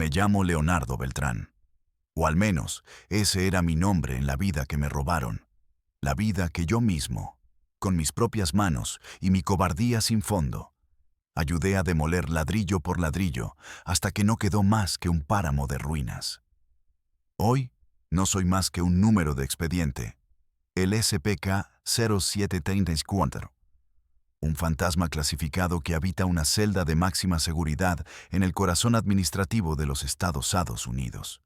Me llamo Leonardo Beltrán. O al menos, ese era mi nombre en la vida que me robaron. La vida que yo mismo, con mis propias manos y mi cobardía sin fondo, ayudé a demoler ladrillo por ladrillo hasta que no quedó más que un páramo de ruinas. Hoy, no soy más que un número de expediente, el SPK 0734, un fantasma clasificado que habita una celda de máxima seguridad en el corazón administrativo de los Estados Unidos.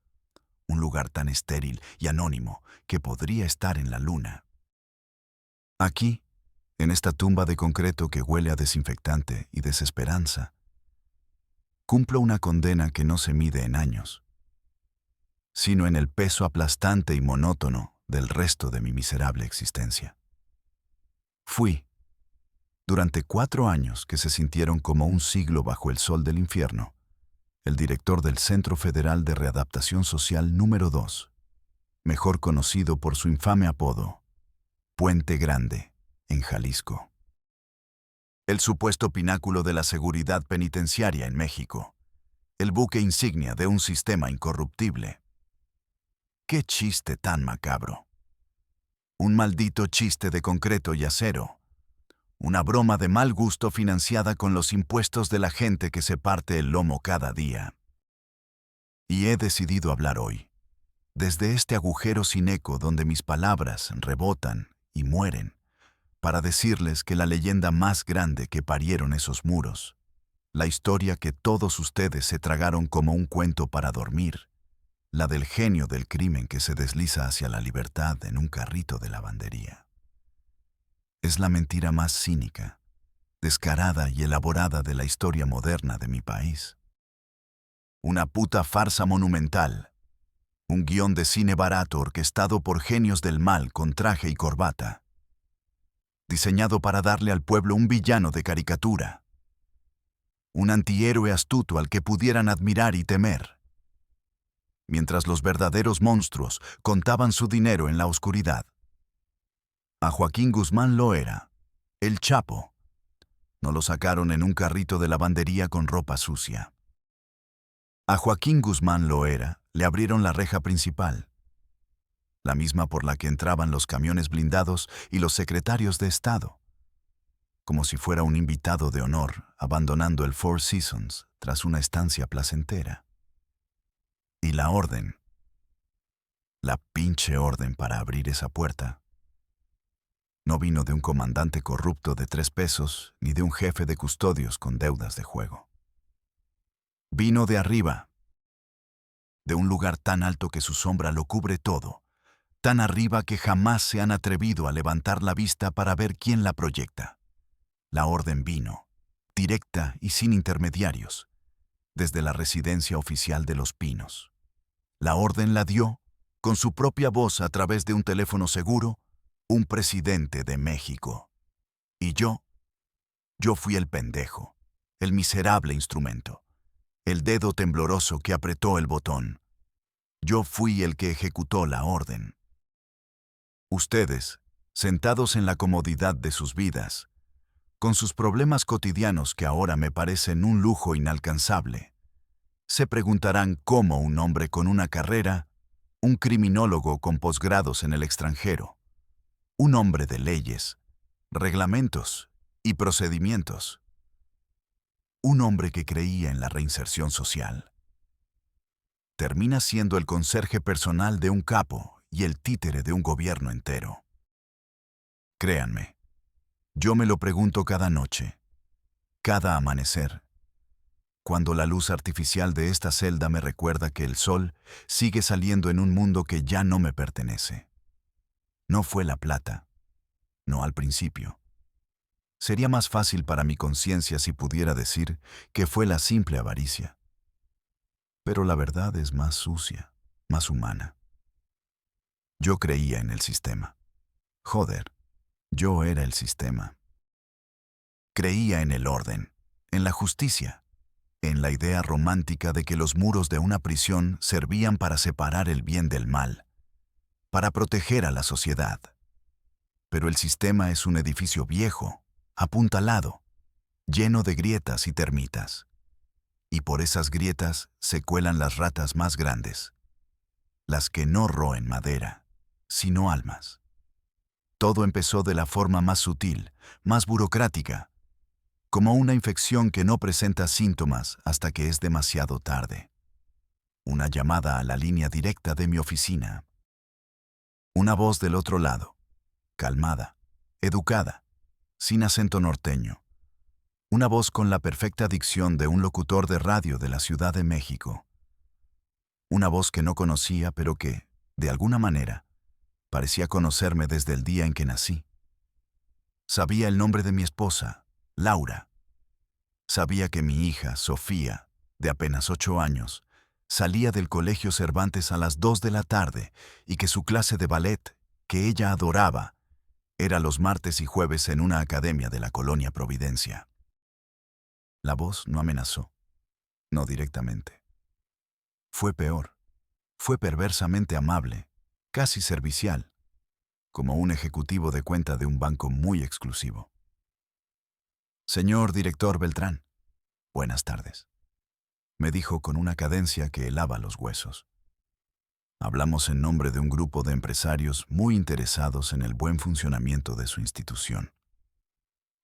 Un lugar tan estéril y anónimo que podría estar en la luna. Aquí, en esta tumba de concreto que huele a desinfectante y desesperanza, cumplo una condena que no se mide en años, sino en el peso aplastante y monótono del resto de mi miserable existencia. Fui, durante 4 años que se sintieron como un siglo bajo el sol del infierno, el director del Centro Federal de Readaptación Social número 2, mejor conocido por su infame apodo, Puente Grande, en Jalisco. El supuesto pináculo de la seguridad penitenciaria en México, el buque insignia de un sistema incorruptible. ¡Qué chiste tan macabro! Un maldito chiste de concreto y acero. Una broma de mal gusto financiada con los impuestos de la gente que se parte el lomo cada día. Y he decidido hablar hoy, desde este agujero sin eco donde mis palabras rebotan y mueren, para decirles que la leyenda más grande que parieron esos muros, la historia que todos ustedes se tragaron como un cuento para dormir, la del genio del crimen que se desliza hacia la libertad en un carrito de lavandería. Es la mentira más cínica, descarada y elaborada de la historia moderna de mi país. Una puta farsa monumental, un guión de cine barato orquestado por genios del mal con traje y corbata, diseñado para darle al pueblo un villano de caricatura, un antihéroe astuto al que pudieran admirar y temer, mientras los verdaderos monstruos contaban su dinero en la oscuridad. A Joaquín Guzmán Loera, el Chapo, no lo sacaron en un carrito de lavandería con ropa sucia. A Joaquín Guzmán Loera le abrieron la reja principal, la misma por la que entraban los camiones blindados y los secretarios de Estado, como si fuera un invitado de honor abandonando el Four Seasons tras una estancia placentera. Y la orden, la pinche orden para abrir esa puerta, no vino de un comandante corrupto de 3 pesos ni de un jefe de custodios con deudas de juego. Vino de arriba, de un lugar tan alto que su sombra lo cubre todo, tan arriba que jamás se han atrevido a levantar la vista para ver quién la proyecta. La orden vino, directa y sin intermediarios, desde la residencia oficial de Los Pinos. La orden la dio, con su propia voz a través de un teléfono seguro, un presidente de México. Y yo fui el pendejo, el miserable instrumento, el dedo tembloroso que apretó el botón. Yo fui el que ejecutó la orden. Ustedes, sentados en la comodidad de sus vidas, con sus problemas cotidianos que ahora me parecen un lujo inalcanzable, se preguntarán cómo un hombre con una carrera, un criminólogo con posgrados en el extranjero, un hombre de leyes, reglamentos y procedimientos, un hombre que creía en la reinserción social, termina siendo el conserje personal de un capo y el títere de un gobierno entero. Créanme, yo me lo pregunto cada noche, cada amanecer, cuando la luz artificial de esta celda me recuerda que el sol sigue saliendo en un mundo que ya no me pertenece. No fue la plata, no al principio. Sería más fácil para mi conciencia si pudiera decir que fue la simple avaricia. Pero la verdad es más sucia, más humana. Yo creía en el sistema. Joder, yo era el sistema. Creía en el orden, en la justicia, en la idea romántica de que los muros de una prisión servían para separar el bien del mal, para proteger a la sociedad. Pero el sistema es un edificio viejo, apuntalado, lleno de grietas y termitas. y por esas grietas se cuelan las ratas más grandes, las que no roen madera, sino almas. Todo empezó de la forma más sutil, más burocrática, como una infección que no presenta síntomas hasta que es demasiado tarde. Una llamada a la línea directa de mi oficina. Una voz del otro lado, calmada, educada, sin acento norteño. Una voz con la perfecta dicción de un locutor de radio de la Ciudad de México. Una voz que no conocía, pero que, de alguna manera, parecía conocerme desde el día en que nací. Sabía el nombre de mi esposa, Laura. Sabía que mi hija, Sofía, de apenas 8 años, salía del Colegio Cervantes a las 2 de la tarde y que su clase de ballet, que ella adoraba, era los martes y jueves en una academia de la colonia Providencia. La voz no amenazó, no directamente. Fue peor. Fue perversamente amable, casi servicial, como un ejecutivo de cuenta de un banco muy exclusivo. Señor director Beltrán, buenas tardes, me dijo con una cadencia que helaba los huesos. Hablamos en nombre de un grupo de empresarios muy interesados en el buen funcionamiento de su institución.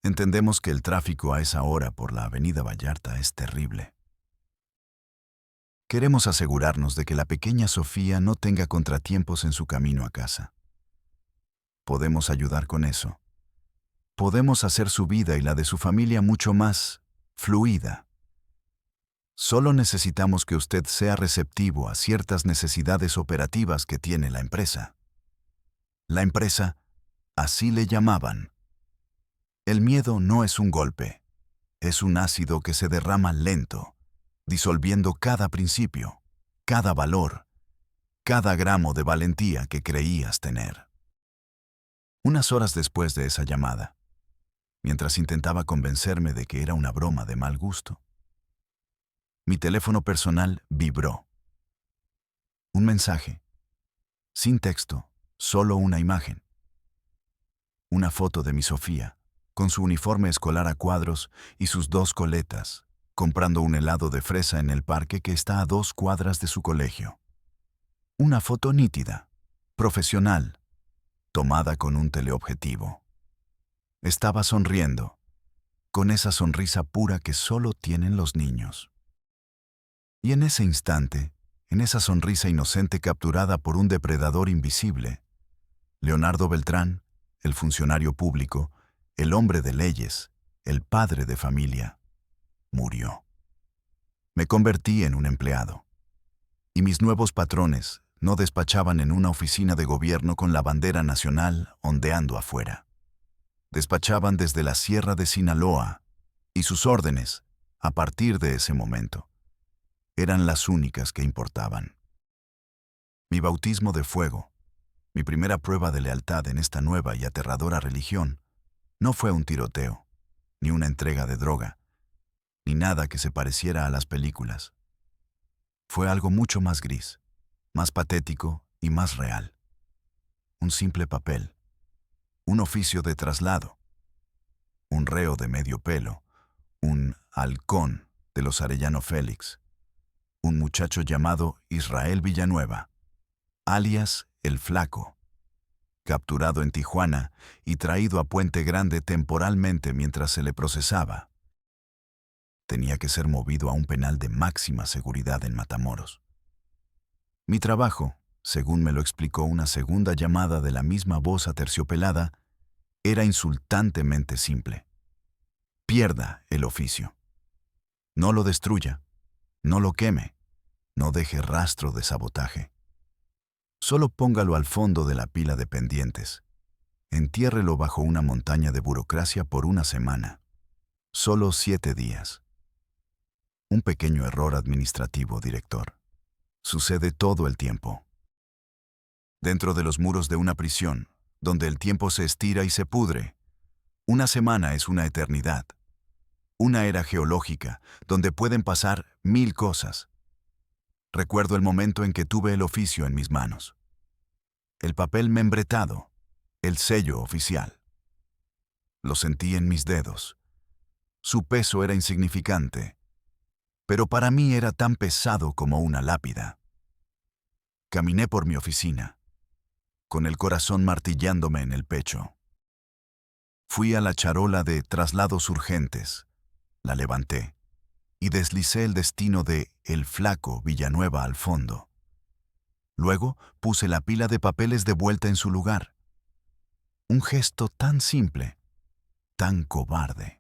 Entendemos que el tráfico a esa hora por la Avenida Vallarta es terrible. Queremos asegurarnos de que la pequeña Sofía no tenga contratiempos en su camino a casa. Podemos ayudar con eso. Podemos hacer su vida y la de su familia mucho más fluida. Solo necesitamos que usted sea receptivo a ciertas necesidades operativas que tiene la empresa. La empresa, así le llamaban. El miedo no es un golpe, es un ácido que se derrama lento, disolviendo cada principio, cada valor, cada gramo de valentía que creías tener. Unas horas después de esa llamada, mientras intentaba convencerme de que era una broma de mal gusto, mi teléfono personal vibró. Un mensaje, sin texto, solo una imagen. Una foto de mi Sofía, con su uniforme escolar a cuadros y sus 2 coletas, comprando un helado de fresa en el parque que está a 2 cuadras de su colegio. Una foto nítida, profesional, tomada con un teleobjetivo. Estaba sonriendo, con esa sonrisa pura que solo tienen los niños. Y en ese instante, en esa sonrisa inocente capturada por un depredador invisible, Leonardo Beltrán, el funcionario público, el hombre de leyes, el padre de familia, murió. Me convertí en un empleado. Y mis nuevos patrones no despachaban en una oficina de gobierno con la bandera nacional ondeando afuera. Despachaban desde la Sierra de Sinaloa, y sus órdenes, a partir de ese momento, eran las únicas que importaban. Mi bautismo de fuego, mi primera prueba de lealtad en esta nueva y aterradora religión, no fue un tiroteo, ni una entrega de droga, ni nada que se pareciera a las películas. Fue algo mucho más gris, más patético y más real. Un simple papel, un oficio de traslado, un reo de medio pelo, un halcón de los Arellano Félix, un muchacho llamado Israel Villanueva, alias El Flaco, capturado en Tijuana y traído a Puente Grande temporalmente mientras se le procesaba. Tenía que ser movido a un penal de máxima seguridad en Matamoros. Mi trabajo, según me lo explicó una segunda llamada de la misma voz aterciopelada, era insultantemente simple. Pierda el oficio. No lo destruya, no lo queme, no deje rastro de sabotaje. Solo póngalo al fondo de la pila de pendientes. Entiérrelo bajo una montaña de burocracia por una semana. Solo 7 días. Un pequeño error administrativo, director. Sucede todo el tiempo. Dentro de los muros de una prisión, donde el tiempo se estira y se pudre, una semana es una eternidad. Una era geológica, donde pueden pasar 1000 cosas. Recuerdo el momento en que tuve el oficio en mis manos. El papel membretado, el sello oficial. Lo sentí en mis dedos. Su peso era insignificante, pero para mí era tan pesado como una lápida. Caminé por mi oficina, con el corazón martillándome en el pecho. Fui a la charola de traslados urgentes, la levanté y deslicé el destino de El Flaco Villanueva al fondo. Luego puse la pila de papeles de vuelta en su lugar. Un gesto tan simple, tan cobarde.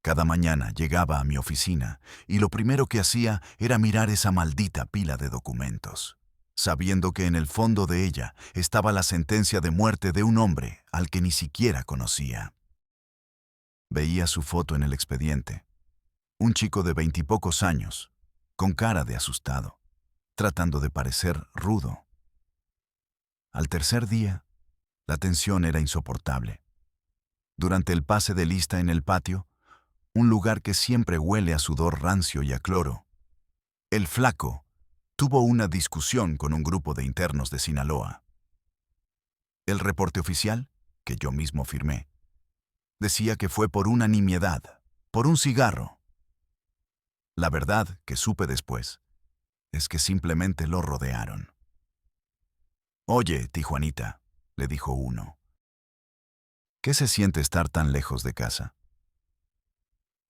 Cada mañana llegaba a mi oficina y lo primero que hacía era mirar esa maldita pila de documentos, sabiendo que en el fondo de ella estaba la sentencia de muerte de un hombre al que ni siquiera conocía. Veía su foto en el expediente. Un chico de 20 y pocos años, con cara de asustado, tratando de parecer rudo. Al tercer día, la tensión era insoportable. Durante el pase de lista en el patio, un lugar que siempre huele a sudor rancio y a cloro, el Flaco tuvo una discusión con un grupo de internos de Sinaloa. El reporte oficial, que yo mismo firmé, decía que fue por una nimiedad, por un cigarro. La verdad, que supe después, es que simplemente lo rodearon. «Oye, Tijuanita», le dijo uno, «¿qué se siente estar tan lejos de casa?»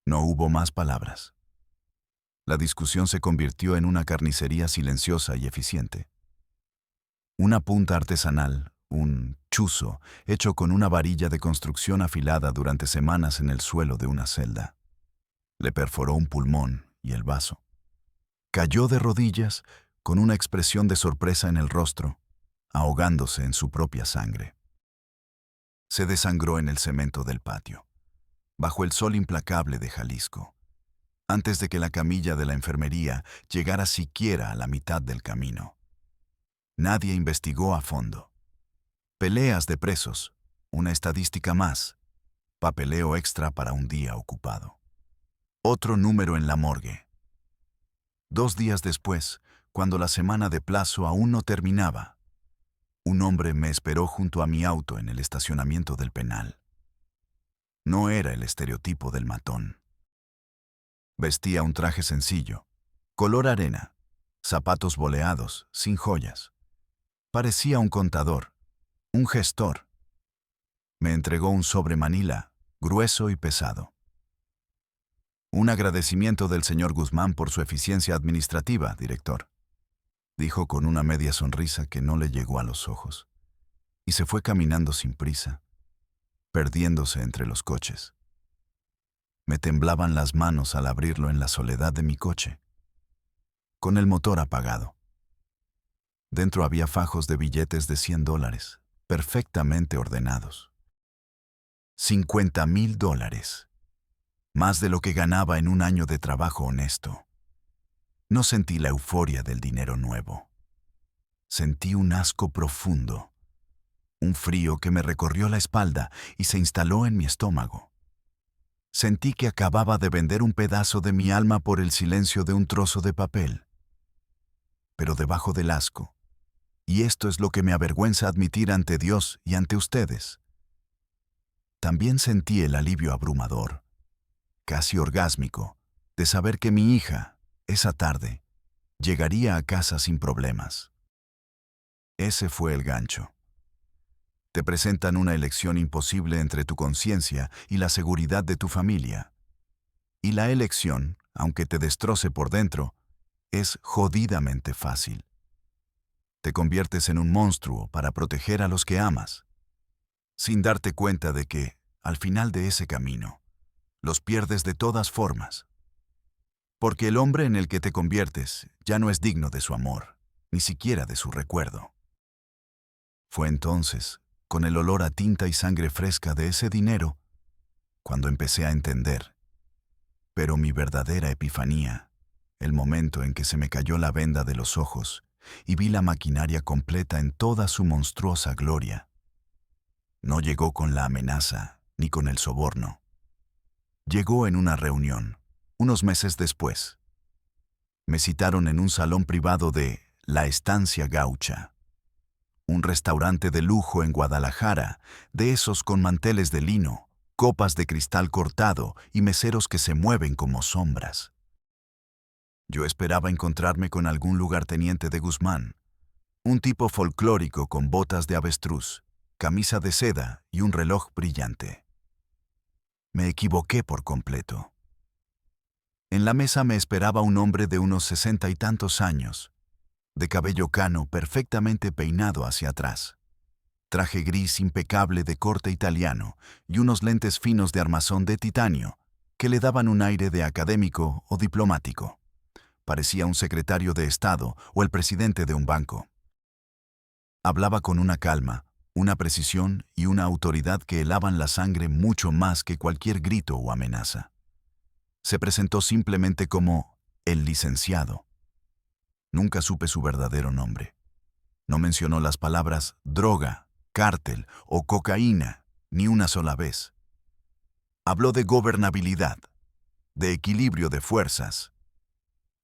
No hubo más palabras. La discusión se convirtió en una carnicería silenciosa y eficiente. Una punta artesanal, un chuzo, hecho con una varilla de construcción afilada durante semanas en el suelo de una celda. Le perforó un pulmón y el vaso. Cayó de rodillas con una expresión de sorpresa en el rostro, ahogándose en su propia sangre. Se desangró en el cemento del patio, bajo el sol implacable de Jalisco, antes de que la camilla de la enfermería llegara siquiera a la mitad del camino. Nadie investigó a fondo. Peleas de presos, una estadística más, papeleo extra para un día ocupado. Otro número en la morgue. 2 días después, cuando la semana de plazo aún no terminaba, un hombre me esperó junto a mi auto en el estacionamiento del penal. No era el estereotipo del matón. Vestía un traje sencillo, color arena, zapatos boleados, sin joyas. Parecía un contador, un gestor. Me entregó un sobre manila, grueso y pesado. «Un agradecimiento del señor Guzmán por su eficiencia administrativa, director», dijo con una media sonrisa que no le llegó a los ojos, y se fue caminando sin prisa, perdiéndose entre los coches. Me temblaban las manos al abrirlo en la soledad de mi coche, con el motor apagado. Dentro había fajos de billetes de $100, perfectamente ordenados. $50,000. Más de lo que ganaba en un año de trabajo honesto. No sentí la euforia del dinero nuevo. Sentí un asco profundo, un frío que me recorrió la espalda y se instaló en mi estómago. Sentí que acababa de vender un pedazo de mi alma por el silencio de un trozo de papel. Pero debajo del asco, y esto es lo que me avergüenza admitir ante Dios y ante ustedes, también sentí el alivio abrumador, casi orgásmico, de saber que mi hija, esa tarde, llegaría a casa sin problemas. Ese fue el gancho. Te presentan una elección imposible entre tu conciencia y la seguridad de tu familia. Y la elección, aunque te destroce por dentro, es jodidamente fácil. Te conviertes en un monstruo para proteger a los que amas, sin darte cuenta de que, al final de ese camino, los pierdes de todas formas. Porque el hombre en el que te conviertes ya no es digno de su amor, ni siquiera de su recuerdo. Fue entonces, con el olor a tinta y sangre fresca de ese dinero, cuando empecé a entender. Pero mi verdadera epifanía, el momento en que se me cayó la venda de los ojos y vi la maquinaria completa en toda su monstruosa gloria, no llegó con la amenaza ni con el soborno. Llegó en una reunión, unos meses después. Me citaron en un salón privado de La Estancia Gaucha, un restaurante de lujo en Guadalajara, de esos con manteles de lino, copas de cristal cortado y meseros que se mueven como sombras. Yo esperaba encontrarme con algún lugarteniente de Guzmán, un tipo folclórico con botas de avestruz, camisa de seda y un reloj brillante. Me equivoqué por completo. En la mesa me esperaba un hombre de unos 60 y tantos años, de cabello cano perfectamente peinado hacia atrás, traje gris impecable de corte italiano y unos lentes finos de armazón de titanio que le daban un aire de académico o diplomático. Parecía un secretario de Estado o el presidente de un banco. Hablaba con una calma, una precisión y una autoridad que helaban la sangre mucho más que cualquier grito o amenaza. Se presentó simplemente como el licenciado. Nunca supe su verdadero nombre. No mencionó las palabras droga, cártel o cocaína ni una sola vez. Habló de gobernabilidad, de equilibrio de fuerzas,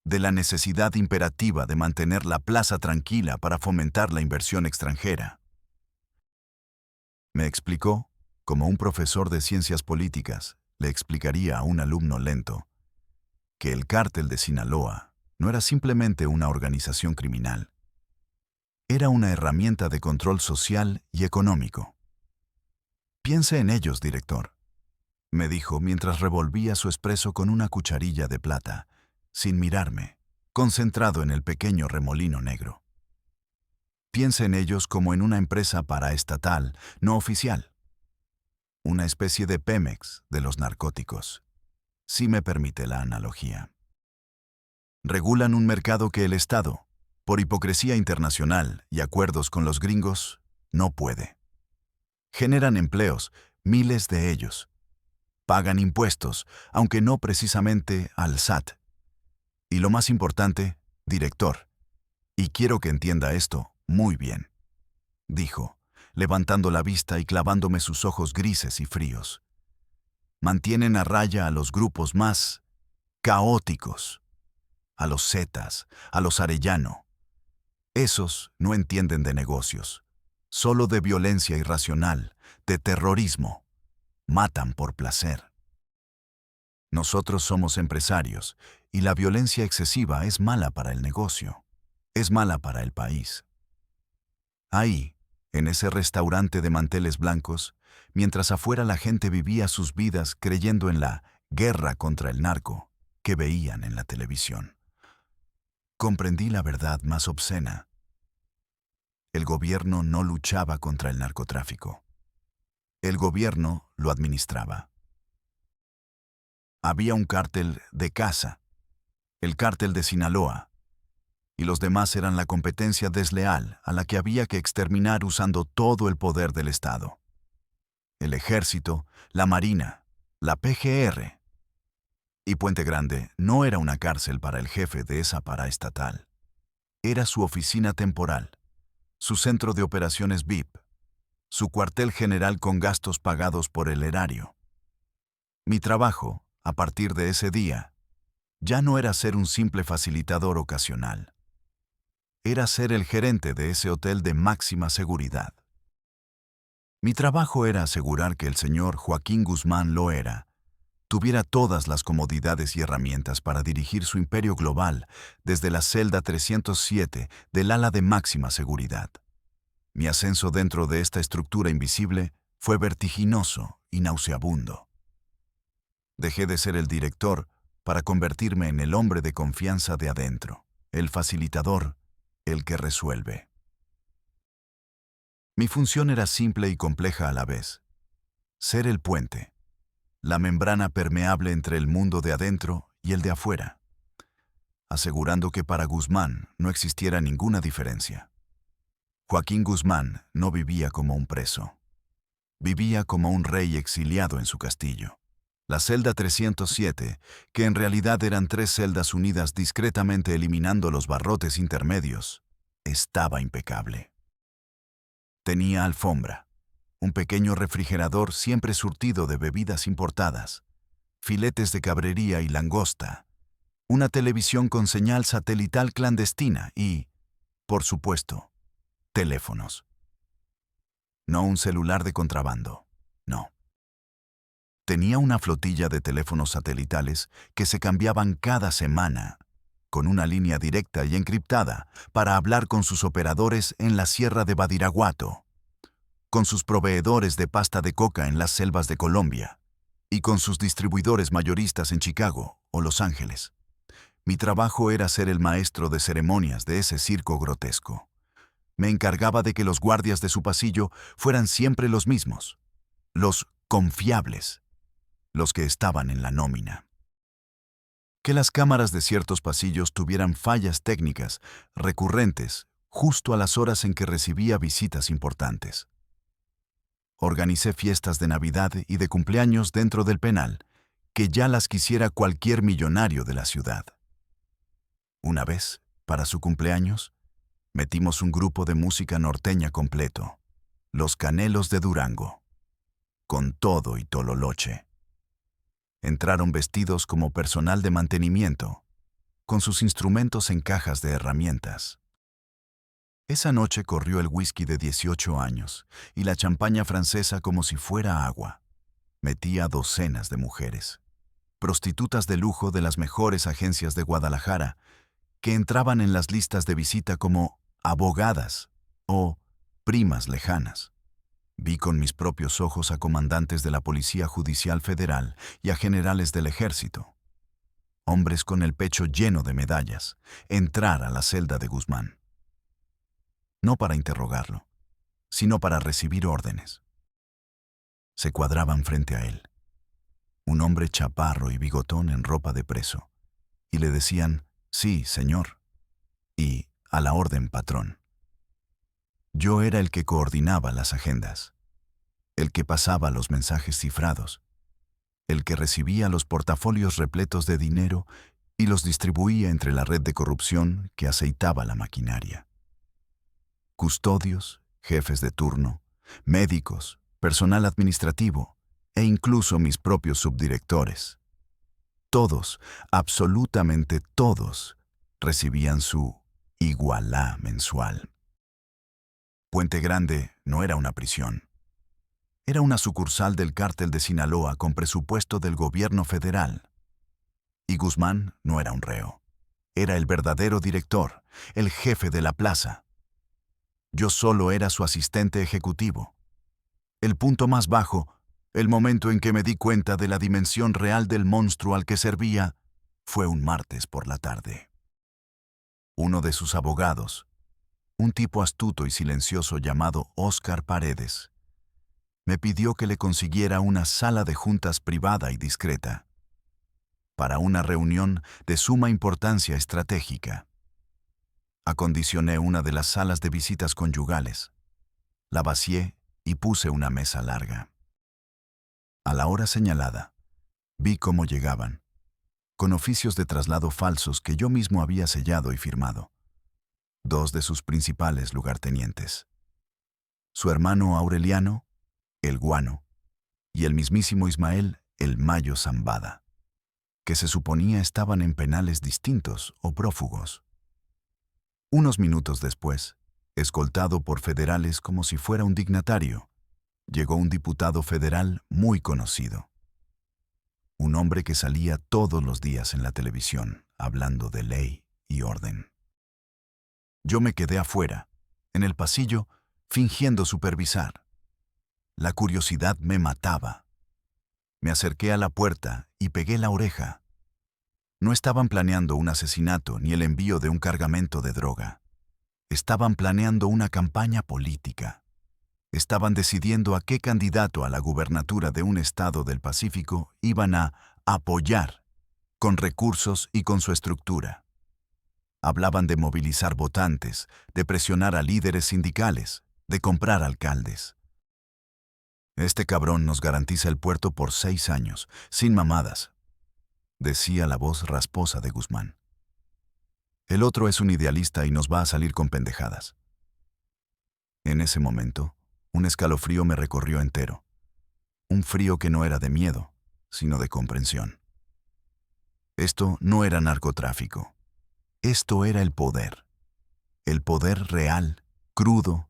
de la necesidad imperativa de mantener la plaza tranquila para fomentar la inversión extranjera. Me explicó, como un profesor de ciencias políticas le explicaría a un alumno lento, que el cártel de Sinaloa no era simplemente una organización criminal. Era una herramienta de control social y económico. Piense en ellos, director, me dijo mientras revolvía su espresso con una cucharilla de plata, sin mirarme, concentrado en el pequeño remolino negro. Piense en ellos como en una empresa paraestatal, no oficial. Una especie de Pemex de los narcóticos, si me permite la analogía. Regulan un mercado que el Estado, por hipocresía internacional y acuerdos con los gringos, no puede. Generan empleos, miles de ellos. Pagan impuestos, aunque no precisamente al SAT. Y lo más importante, director, y quiero que entienda esto muy bien, dijo, levantando la vista y clavándome sus ojos grises y fríos. Mantienen a raya a los grupos más caóticos, a los Zetas, a los Arellano. Esos no entienden de negocios, solo de violencia irracional, de terrorismo. Matan por placer. Nosotros somos empresarios y la violencia excesiva es mala para el negocio, es mala para el país. Ahí, en ese restaurante de manteles blancos, mientras afuera la gente vivía sus vidas creyendo en la guerra contra el narco que veían en la televisión, comprendí la verdad más obscena. El gobierno no luchaba contra el narcotráfico. El gobierno lo administraba. Había un cártel de caza, el cártel de Sinaloa, y los demás eran la competencia desleal a la que había que exterminar usando todo el poder del Estado. El Ejército, la Marina, la PGR. Y Puente Grande no era una cárcel para el jefe de esa paraestatal. Era su oficina temporal, su centro de operaciones VIP, su cuartel general con gastos pagados por el erario. Mi trabajo, a partir de ese día, ya no era ser un simple facilitador ocasional. Era ser el gerente de ese hotel de máxima seguridad. Mi trabajo era asegurar que el señor Joaquín Guzmán Loera tuviera todas las comodidades y herramientas para dirigir su imperio global desde la celda 307 del ala de máxima seguridad. Mi ascenso dentro de esta estructura invisible fue vertiginoso y nauseabundo. Dejé de ser el director para convertirme en el hombre de confianza de adentro, el facilitador, el que resuelve. Mi función era simple y compleja a la vez. Ser el puente, la membrana permeable entre el mundo de adentro y el de afuera, asegurando que para Guzmán no existiera ninguna diferencia. Joaquín Guzmán no vivía como un preso. Vivía como un rey exiliado en su castillo. La celda 307, que en realidad eran 3 celdas unidas discretamente eliminando los barrotes intermedios, estaba impecable. Tenía alfombra, un pequeño refrigerador siempre surtido de bebidas importadas, filetes de cabrería y langosta, una televisión con señal satelital clandestina y, por supuesto, teléfonos. No un celular de contrabando, no. Tenía una flotilla de teléfonos satelitales que se cambiaban cada semana, con una línea directa y encriptada para hablar con sus operadores en la Sierra de Badiraguato, con sus proveedores de pasta de coca en las selvas de Colombia y con sus distribuidores mayoristas en Chicago o Los Ángeles. Mi trabajo era ser el maestro de ceremonias de ese circo grotesco. Me encargaba de que los guardias de su pasillo fueran siempre los mismos, los confiables, los que estaban en la nómina. Que las cámaras de ciertos pasillos tuvieran fallas técnicas recurrentes justo a las horas en que recibía visitas importantes. Organicé fiestas de Navidad y de cumpleaños dentro del penal, que ya las quisiera cualquier millonario de la ciudad. Una vez, para su cumpleaños, metimos un grupo de música norteña completo, Los Canelos de Durango, con todo y tololoche. Entraron vestidos como personal de mantenimiento, con sus instrumentos en cajas de herramientas. Esa noche corrió el whisky de 18 años y la champaña francesa como si fuera agua. Metía docenas de mujeres, prostitutas de lujo de las mejores agencias de Guadalajara, que entraban en las listas de visita como abogadas o primas lejanas. Vi con mis propios ojos a comandantes de la Policía Judicial Federal y a generales del Ejército, hombres con el pecho lleno de medallas, entrar a la celda de Guzmán. No para interrogarlo, sino para recibir órdenes. Se cuadraban frente a él, un hombre chaparro y bigotón en ropa de preso, y le decían, «Sí, señor», y «A la orden, patrón». Yo era el que coordinaba las agendas, el que pasaba los mensajes cifrados, el que recibía los portafolios repletos de dinero y los distribuía entre la red de corrupción que aceitaba la maquinaria. Custodios, jefes de turno, médicos, personal administrativo e incluso mis propios subdirectores. Todos, absolutamente todos, recibían su igualá mensual. Puente Grande no era una prisión. Era una sucursal del cártel de Sinaloa con presupuesto del gobierno federal. Y Guzmán no era un reo. Era el verdadero director, el jefe de la plaza. Yo solo era su asistente ejecutivo. El punto más bajo, el momento en que me di cuenta de la dimensión real del monstruo al que servía, fue un martes por la tarde. Uno de sus abogados, un tipo astuto y silencioso llamado Óscar Paredes, me pidió que le consiguiera una sala de juntas privada y discreta, para una reunión de suma importancia estratégica. Acondicioné una de las salas de visitas conyugales, la vacié y puse una mesa larga. A la hora señalada, vi cómo llegaban, con oficios de traslado falsos que yo mismo había sellado y firmado, dos de sus principales lugartenientes, su hermano Aureliano, el Guano, y el mismísimo Ismael, el Mayo Zambada, que se suponía estaban en penales distintos o prófugos. Unos minutos después, escoltado por federales como si fuera un dignatario, llegó un diputado federal muy conocido. Un hombre que salía todos los días en la televisión, hablando de ley y orden. Yo me quedé afuera, en el pasillo, fingiendo supervisar. La curiosidad me mataba. Me acerqué a la puerta y pegué la oreja. No estaban planeando un asesinato ni el envío de un cargamento de droga. Estaban planeando una campaña política. Estaban decidiendo a qué candidato a la gubernatura de un estado del Pacífico iban a apoyar, con recursos y con su estructura. Hablaban de movilizar votantes, de presionar a líderes sindicales, de comprar alcaldes. «Este cabrón nos garantiza el puerto por 6 años, sin mamadas», decía la voz rasposa de Guzmán. «El otro es un idealista y nos va a salir con pendejadas». En ese momento, un escalofrío me recorrió entero. Un frío que no era de miedo, sino de comprensión. Esto no era narcotráfico. Esto era el poder. El poder real, crudo,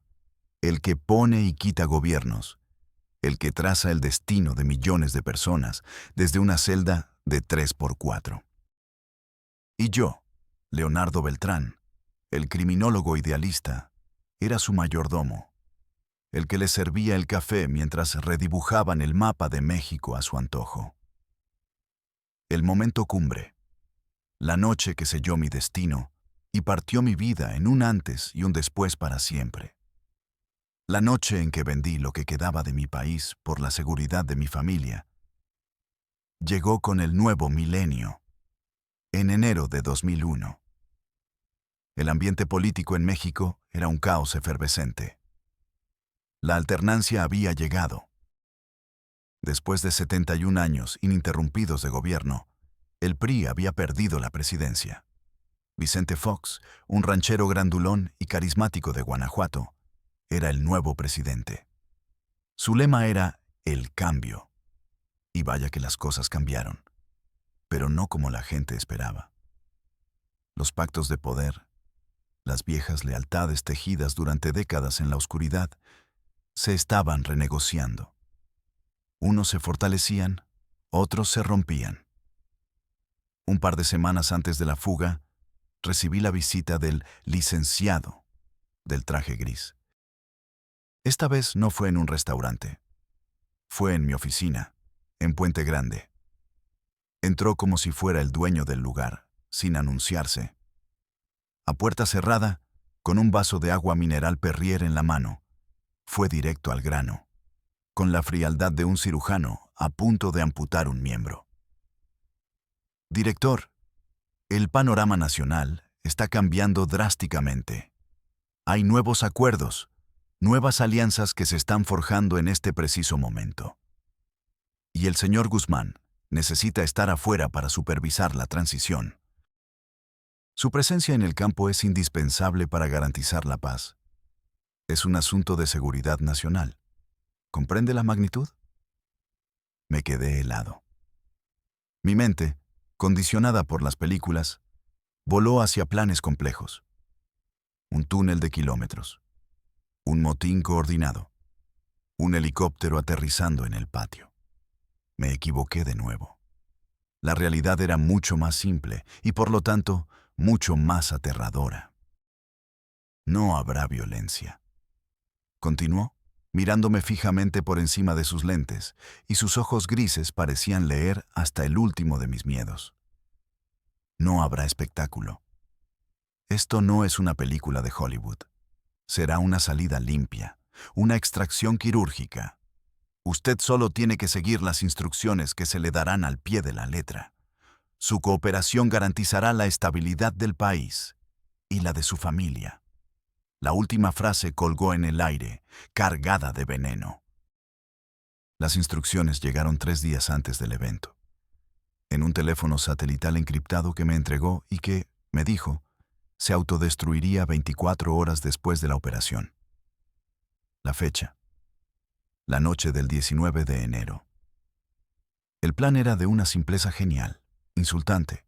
el que pone y quita gobiernos, el que traza el destino de millones de personas desde una celda de 3x4. Y yo, Leonardo Beltrán, el criminólogo idealista, era su mayordomo, el que le servía el café mientras redibujaban el mapa de México a su antojo. El momento cumbre, la noche que selló mi destino y partió mi vida en un antes y un después para siempre. La noche en que vendí lo que quedaba de mi país por la seguridad de mi familia, llegó con el nuevo milenio, en enero de 2001. El ambiente político en México era un caos efervescente. La alternancia había llegado. Después de 71 años ininterrumpidos de gobierno, el PRI había perdido la presidencia. Vicente Fox, un ranchero grandulón y carismático de Guanajuato, era el nuevo presidente. Su lema era el cambio. Y vaya que las cosas cambiaron, pero no como la gente esperaba. Los pactos de poder, las viejas lealtades tejidas durante décadas en la oscuridad, se estaban renegociando. Unos se fortalecían, otros se rompían. Un par de semanas antes de la fuga, recibí la visita del licenciado del traje gris. Esta vez no fue en un restaurante. Fue en mi oficina, en Puente Grande. Entró como si fuera el dueño del lugar, sin anunciarse. A puerta cerrada, con un vaso de agua mineral Perrier en la mano, fue directo al grano, con la frialdad de un cirujano a punto de amputar un miembro. Director, el panorama nacional está cambiando drásticamente. Hay nuevos acuerdos, nuevas alianzas que se están forjando en este preciso momento. Y el señor Guzmán necesita estar afuera para supervisar la transición. Su presencia en el campo es indispensable para garantizar la paz. Es un asunto de seguridad nacional. ¿Comprende la magnitud? Me quedé helado. Mi mente, condicionada por las películas, voló hacia planes complejos. Un túnel de kilómetros. Un motín coordinado. Un helicóptero aterrizando en el patio. Me equivoqué de nuevo. La realidad era mucho más simple y, por lo tanto, mucho más aterradora. No habrá violencia. Continuó, mirándome fijamente por encima de sus lentes, y sus ojos grises parecían leer hasta el último de mis miedos. No habrá espectáculo. Esto no es una película de Hollywood. Será una salida limpia, una extracción quirúrgica. Usted solo tiene que seguir las instrucciones que se le darán al pie de la letra. Su cooperación garantizará la estabilidad del país y la de su familia. La última frase colgó en el aire, cargada de veneno. Las instrucciones llegaron 3 días antes del evento. En un teléfono satelital encriptado que me entregó y que, me dijo, se autodestruiría 24 horas después de la operación. La fecha. La noche del 19 de enero. El plan era de una simpleza genial, insultante.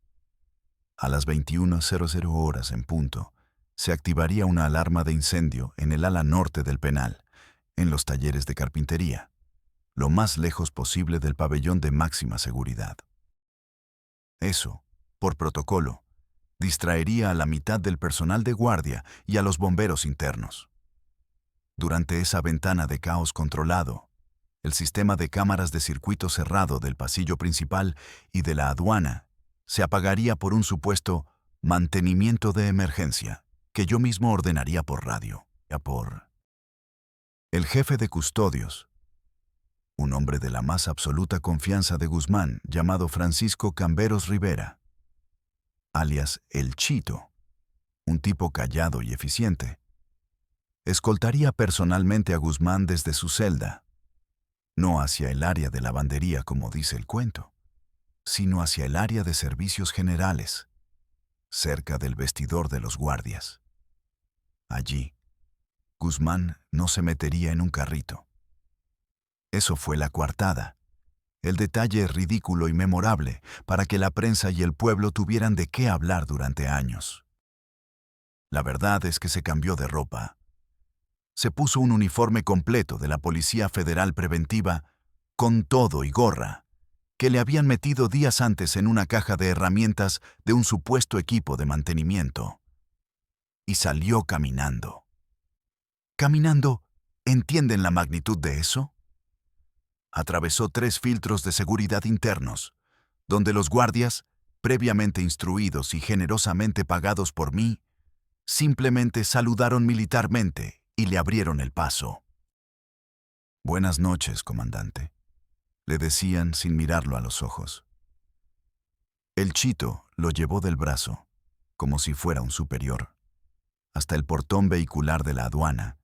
A las 21:00 horas en punto, se activaría una alarma de incendio en el ala norte del penal, en los talleres de carpintería, lo más lejos posible del pabellón de máxima seguridad. Eso, por protocolo, distraería a la mitad del personal de guardia y a los bomberos internos. Durante esa ventana de caos controlado, el sistema de cámaras de circuito cerrado del pasillo principal y de la aduana se apagaría por un supuesto mantenimiento de emergencia que yo mismo ordenaría por radio. El jefe de custodios, un hombre de la más absoluta confianza de Guzmán llamado Francisco Camberos Rivera, alias El Chito, un tipo callado y eficiente, escoltaría personalmente a Guzmán desde su celda, no hacia el área de lavandería como dice el cuento, sino hacia el área de servicios generales, cerca del vestidor de los guardias. Allí, Guzmán no se metería en un carrito. Eso fue la coartada, el detalle ridículo y memorable para que la prensa y el pueblo tuvieran de qué hablar durante años. La verdad es que se cambió de ropa. Se puso un uniforme completo de la Policía Federal Preventiva, con todo y gorra, que le habían metido días antes en una caja de herramientas de un supuesto equipo de mantenimiento. Y salió caminando. Caminando, ¿entienden la magnitud de eso? Atravesó 3 filtros de seguridad internos, donde los guardias, previamente instruidos y generosamente pagados por mí, simplemente saludaron militarmente y le abrieron el paso. «Buenas noches, comandante», le decían sin mirarlo a los ojos. El chito lo llevó del brazo, como si fuera un superior, hasta el portón vehicular de la aduana,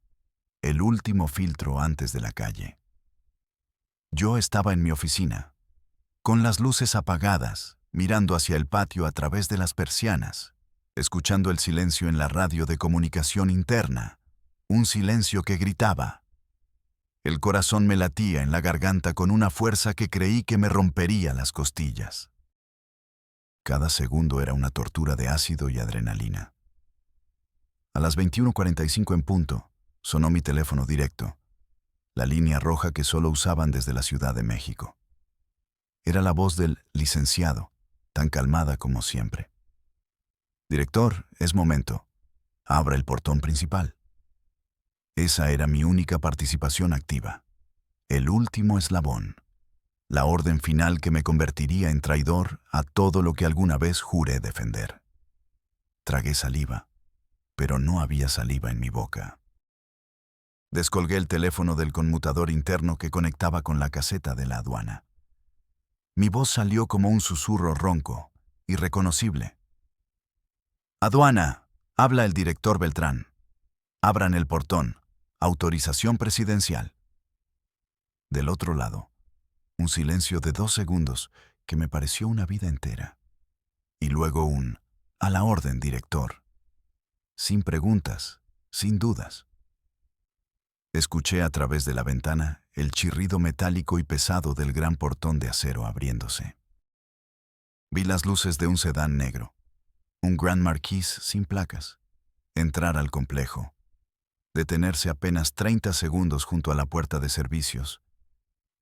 el último filtro antes de la calle. Yo estaba en mi oficina, con las luces apagadas, mirando hacia el patio a través de las persianas, escuchando el silencio en la radio de comunicación interna, un silencio que gritaba. El corazón me latía en la garganta con una fuerza que creí que me rompería las costillas. Cada segundo era una tortura de ácido y adrenalina. A las 21:45 en punto, sonó mi teléfono directo, la línea roja que solo usaban desde la Ciudad de México. Era la voz del licenciado, tan calmada como siempre. «Director, es momento. Abra el portón principal». Esa era mi única participación activa. El último eslabón. La orden final que me convertiría en traidor a todo lo que alguna vez juré defender. Tragué saliva, pero no había saliva en mi boca. Descolgué el teléfono del conmutador interno que conectaba con la caseta de la aduana. Mi voz salió como un susurro ronco, irreconocible. «Aduana», habla el director Beltrán. «Abran el portón. Autorización presidencial». Del otro lado, un silencio de 2 segundos que me pareció una vida entera. Y luego un «a la orden, director». Sin preguntas, sin dudas. Escuché a través de la ventana el chirrido metálico y pesado del gran portón de acero abriéndose. Vi las luces de un sedán negro, un Grand Marquis sin placas, entrar al complejo, detenerse apenas 30 segundos junto a la puerta de servicios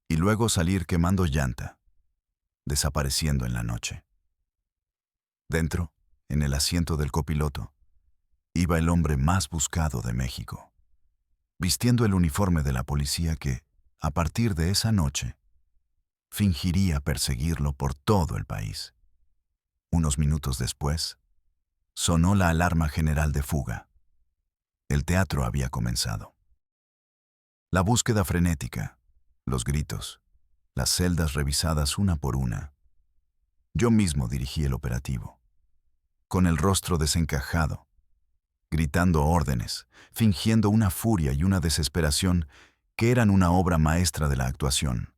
y luego salir quemando llanta, desapareciendo en la noche. Dentro, en el asiento del copiloto, iba el hombre más buscado de México, vistiendo el uniforme de la policía que, a partir de esa noche, fingiría perseguirlo por todo el país. Unos minutos después, sonó la alarma general de fuga. El teatro había comenzado. La búsqueda frenética, los gritos, las celdas revisadas una por una. Yo mismo dirigí el operativo, con el rostro desencajado, gritando órdenes, fingiendo una furia y una desesperación que eran una obra maestra de la actuación,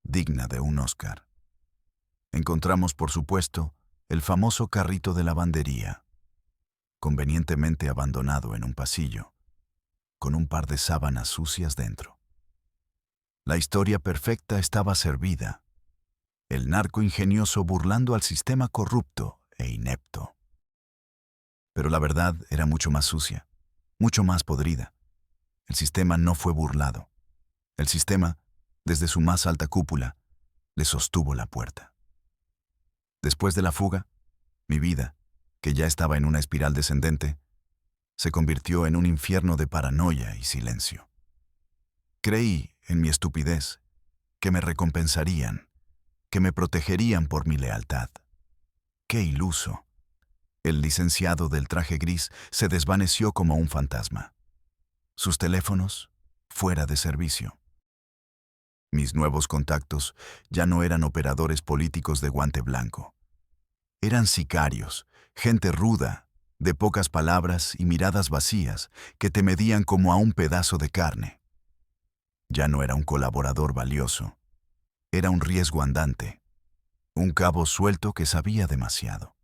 digna de un Oscar. Encontramos, por supuesto, el famoso carrito de lavandería, convenientemente abandonado en un pasillo, con un par de sábanas sucias dentro. La historia perfecta estaba servida, el narco ingenioso burlando al sistema corrupto e inepto. Pero la verdad era mucho más sucia, mucho más podrida. El sistema no fue burlado. El sistema, desde su más alta cúpula, le sostuvo la puerta. Después de la fuga, mi vida, que ya estaba en una espiral descendente, se convirtió en un infierno de paranoia y silencio. Creí, en mi estupidez, que me recompensarían, que me protegerían por mi lealtad. ¡Qué iluso! El licenciado del traje gris se desvaneció como un fantasma. Sus teléfonos, fuera de servicio. Mis nuevos contactos ya no eran operadores políticos de guante blanco. Eran sicarios, gente ruda, de pocas palabras y miradas vacías que te medían como a un pedazo de carne. Ya no era un colaborador valioso. Era un riesgo andante, un cabo suelto que sabía demasiado.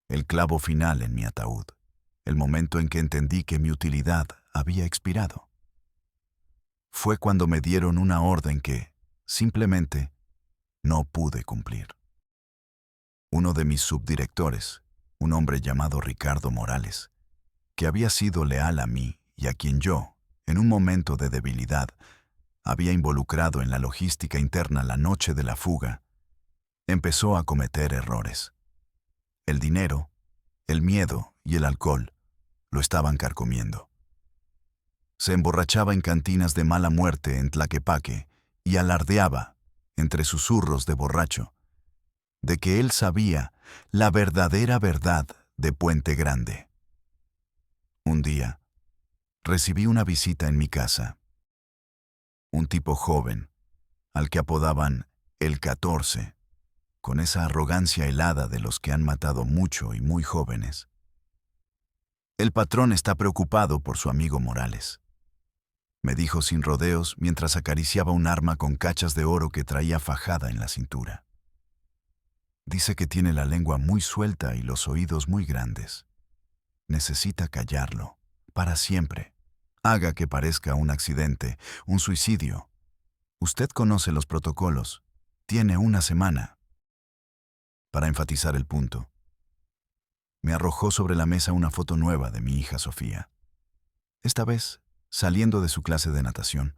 El clavo final en mi ataúd, el momento en que entendí que mi utilidad había expirado. Fue cuando me dieron una orden que, simplemente, no pude cumplir. Uno de mis subdirectores, un hombre llamado Ricardo Morales, que había sido leal a mí y a quien yo, en un momento de debilidad, había involucrado en la logística interna la noche de la fuga, empezó a cometer errores. El dinero, el miedo y el alcohol lo estaban carcomiendo. Se emborrachaba en cantinas de mala muerte en Tlaquepaque y alardeaba, entre susurros de borracho, de que él sabía la verdadera verdad de Puente Grande. Un día, recibí una visita en mi casa. Un tipo joven, al que apodaban el 14, con esa arrogancia helada de los que han matado mucho y muy jóvenes. El patrón está preocupado por su amigo Morales, me dijo sin rodeos mientras acariciaba un arma con cachas de oro que traía fajada en la cintura. Dice que tiene la lengua muy suelta y los oídos muy grandes. Necesita callarlo, para siempre. Haga que parezca un accidente, un suicidio. Usted conoce los protocolos. Tiene una semana. Para enfatizar el punto, me arrojó sobre la mesa una foto nueva de mi hija Sofía. Esta vez, saliendo de su clase de natación,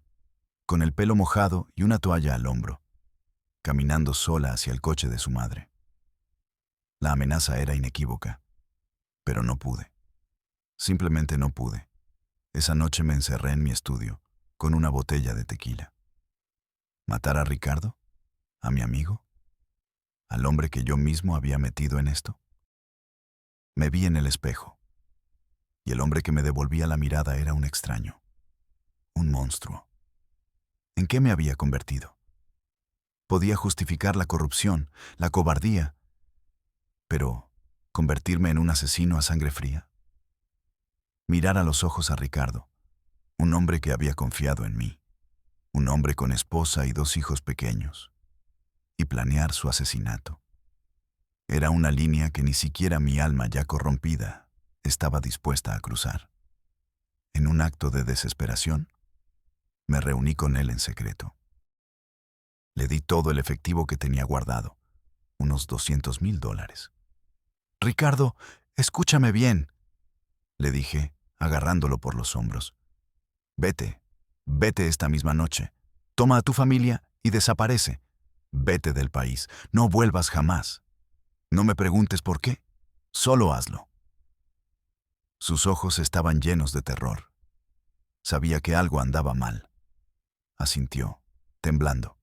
con el pelo mojado y una toalla al hombro, caminando sola hacia el coche de su madre. La amenaza era inequívoca, pero no pude. Simplemente no pude. Esa noche me encerré en mi estudio, con una botella de tequila. ¿Matar a Ricardo? ¿A mi amigo? ¿Al hombre que yo mismo había metido en esto? Me vi en el espejo, y el hombre que me devolvía la mirada era un extraño, un monstruo. ¿En qué me había convertido? Podía justificar la corrupción, la cobardía, pero ¿convertirme en un asesino a sangre fría? Mirar a los ojos a Ricardo, un hombre que había confiado en mí, un hombre con esposa y 2 hijos pequeños, y planear su asesinato. Era una línea que ni siquiera mi alma ya corrompida estaba dispuesta a cruzar. En un acto de desesperación, me reuní con él en secreto. Le di todo el efectivo que tenía guardado, unos $200,000. «Ricardo, escúchame bien», le dije, agarrándolo por los hombros. «Vete, vete esta misma noche. Toma a tu familia y desaparece. Vete del país, no vuelvas jamás. No me preguntes por qué, solo hazlo». Sus ojos estaban llenos de terror. Sabía que algo andaba mal. Asintió, temblando.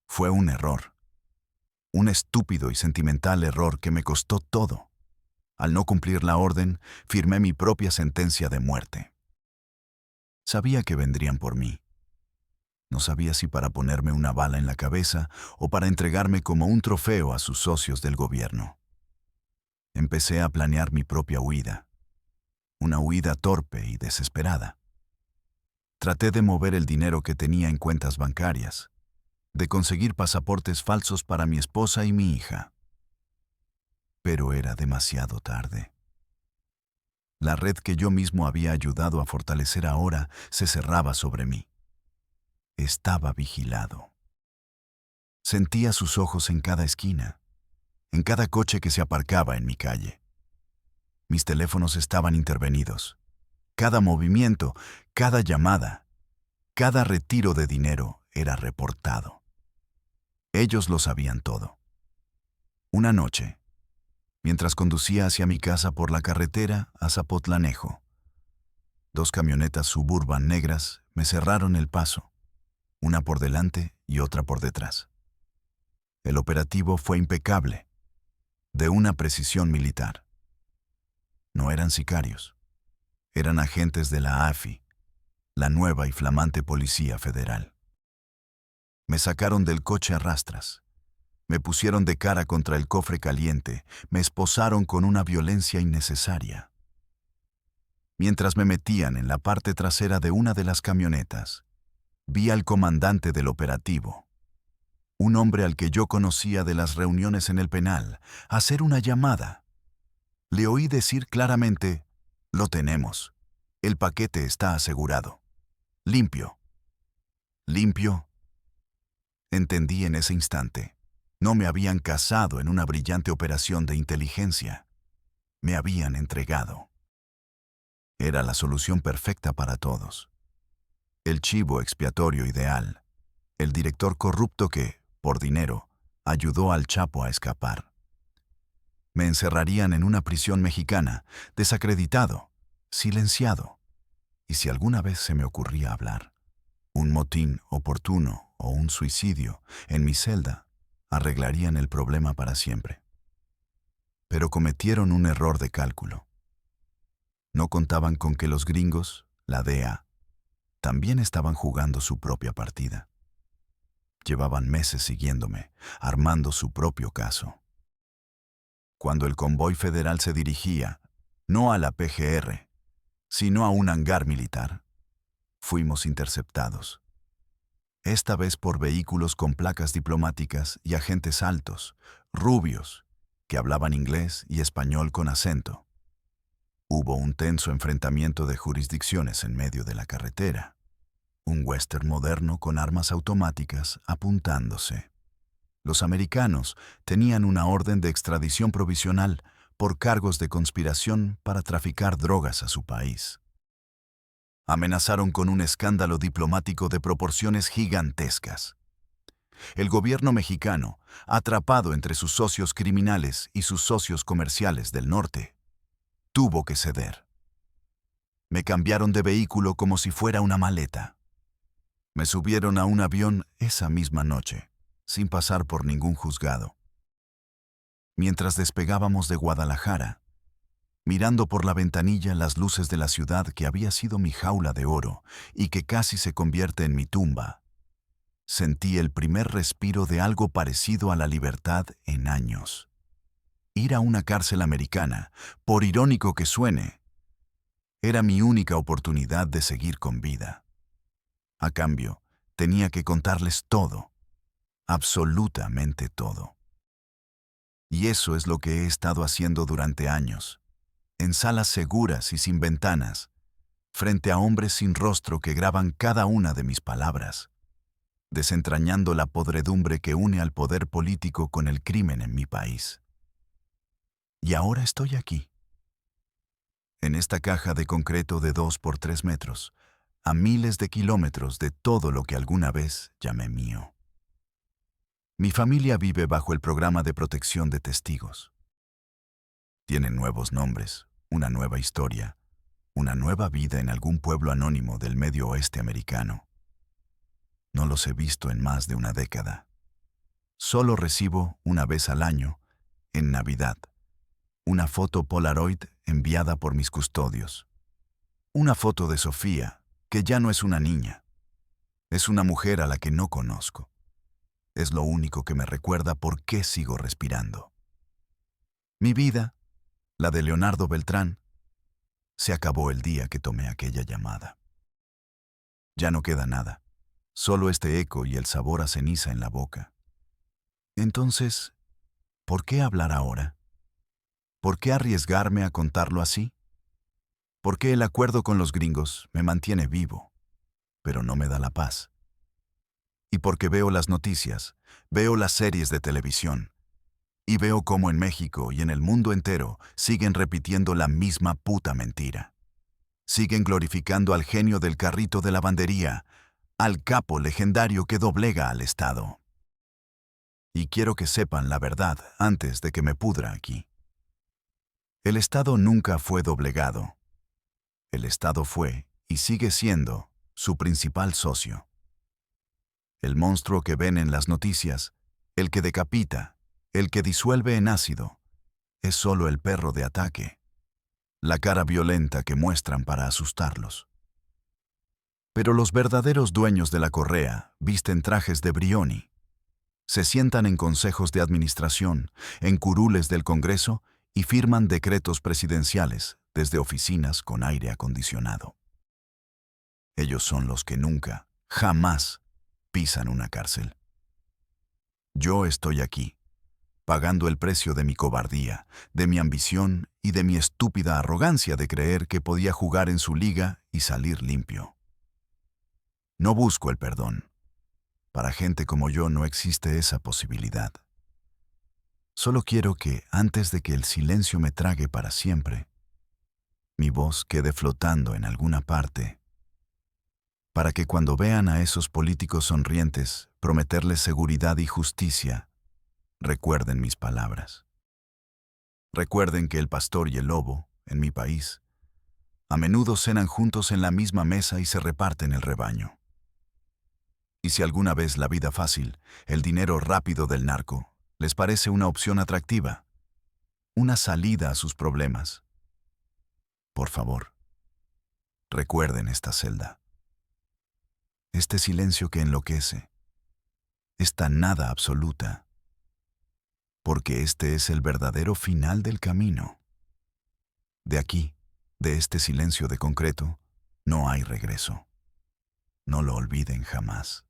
Fue un error. Un estúpido y sentimental error que me costó todo. Al no cumplir la orden, firmé mi propia sentencia de muerte. Sabía que vendrían por mí. No sabía si para ponerme una bala en la cabeza o para entregarme como un trofeo a sus socios del gobierno. Empecé a planear mi propia huida. Una huida torpe y desesperada. Traté de mover el dinero que tenía en cuentas bancarias, de conseguir pasaportes falsos para mi esposa y mi hija. Pero era demasiado tarde. La red que yo mismo había ayudado a fortalecer ahora se cerraba sobre mí. Estaba vigilado. Sentía sus ojos en cada esquina, en cada coche que se aparcaba en mi calle. Mis teléfonos estaban intervenidos. Cada movimiento, cada llamada, cada retiro de dinero era reportado. Ellos lo sabían todo. Una noche, mientras conducía hacia mi casa por la carretera a Zapotlanejo, 2 camionetas Suburban negras me cerraron el paso, una por delante y otra por detrás. El operativo fue impecable, de una precisión militar. No eran sicarios, eran agentes de la AFI, la nueva y flamante Policía Federal. Me sacaron del coche a rastras, me pusieron de cara contra el cofre caliente, me esposaron con una violencia innecesaria. Mientras me metían en la parte trasera de una de las camionetas, vi al comandante del operativo, un hombre al que yo conocía de las reuniones en el penal, hacer una llamada. Le oí decir claramente: «Lo tenemos. El paquete está asegurado. Limpio». ¿Limpio? Entendí en ese instante. No me habían cazado en una brillante operación de inteligencia. Me habían entregado. Era la solución perfecta para todos. El chivo expiatorio ideal. El director corrupto que, por dinero, ayudó al Chapo a escapar. Me encerrarían en una prisión mexicana, desacreditado, silenciado. Y si alguna vez se me ocurría hablar, un motín oportuno o un suicidio en mi celda arreglarían el problema para siempre. Pero cometieron un error de cálculo. No contaban con que los gringos, la DEA, también estaban jugando su propia partida. Llevaban meses siguiéndome, armando su propio caso. Cuando el convoy federal se dirigía, no a la PGR, sino a un hangar militar, fuimos interceptados. Esta vez por vehículos con placas diplomáticas y agentes altos, rubios, que hablaban inglés y español con acento. Hubo un tenso enfrentamiento de jurisdicciones en medio de la carretera. Un western moderno con armas automáticas apuntándose. Los americanos tenían una orden de extradición provisional por cargos de conspiración para traficar drogas a su país. Amenazaron con un escándalo diplomático de proporciones gigantescas. El gobierno mexicano, atrapado entre sus socios criminales y sus socios comerciales del norte, tuvo que ceder. Me cambiaron de vehículo como si fuera una maleta. Me subieron a un avión esa misma noche, sin pasar por ningún juzgado. Mientras despegábamos de Guadalajara, mirando por la ventanilla las luces de la ciudad que había sido mi jaula de oro y que casi se convierte en mi tumba, sentí el primer respiro de algo parecido a la libertad en años. Ir a una cárcel americana, por irónico que suene, era mi única oportunidad de seguir con vida. A cambio, tenía que contarles todo, absolutamente todo. Y eso es lo que he estado haciendo durante años, en salas seguras y sin ventanas, frente a hombres sin rostro que graban cada una de mis palabras, desentrañando la podredumbre que une al poder político con el crimen en mi país. Y ahora estoy aquí, en esta caja de concreto de 2 por 3 metros, a miles de kilómetros de todo lo que alguna vez llamé mío. Mi familia vive bajo el programa de protección de testigos. Tienen nuevos nombres, una nueva historia, una nueva vida en algún pueblo anónimo del medio oeste americano. No los he visto en más de una década. Solo recibo una vez al año, en Navidad, una foto Polaroid enviada por mis custodios. Una foto de Sofía, que ya no es una niña. Es una mujer a la que no conozco. Es lo único que me recuerda por qué sigo respirando. Mi vida, la de Leonardo Beltrán, se acabó el día que tomé aquella llamada. Ya no queda nada, solo este eco y el sabor a ceniza en la boca. Entonces, ¿por qué hablar ahora? ¿Por qué arriesgarme a contarlo así? Porque el acuerdo con los gringos me mantiene vivo, pero no me da la paz. Y porque veo las noticias, veo las series de televisión, y veo cómo en México y en el mundo entero siguen repitiendo la misma puta mentira. Siguen glorificando al genio del carrito de lavandería, al capo legendario que doblega al Estado. Y quiero que sepan la verdad antes de que me pudra aquí. El Estado nunca fue doblegado. El Estado fue, y sigue siendo, su principal socio. El monstruo que ven en las noticias, el que decapita, el que disuelve en ácido, es solo el perro de ataque, la cara violenta que muestran para asustarlos. Pero los verdaderos dueños de la correa visten trajes de Brioni, se sientan en consejos de administración, en curules del Congreso y firman decretos presidenciales desde oficinas con aire acondicionado. Ellos son los que nunca, jamás, pisan una cárcel. Yo estoy aquí, pagando el precio de mi cobardía, de mi ambición y de mi estúpida arrogancia de creer que podía jugar en su liga y salir limpio. No busco el perdón. Para gente como yo no existe esa posibilidad. Solo quiero que, antes de que el silencio me trague para siempre, mi voz quede flotando en alguna parte, para que cuando vean a esos políticos sonrientes prometerles seguridad y justicia, recuerden mis palabras. Recuerden que el pastor y el lobo, en mi país, a menudo cenan juntos en la misma mesa y se reparten el rebaño. Y si alguna vez la vida fácil, el dinero rápido del narco, les parece una opción atractiva, una salida a sus problemas, por favor, recuerden esta celda, este silencio que enloquece, esta nada absoluta, porque este es el verdadero final del camino. De aquí, de este silencio de concreto, no hay regreso. No lo olviden jamás.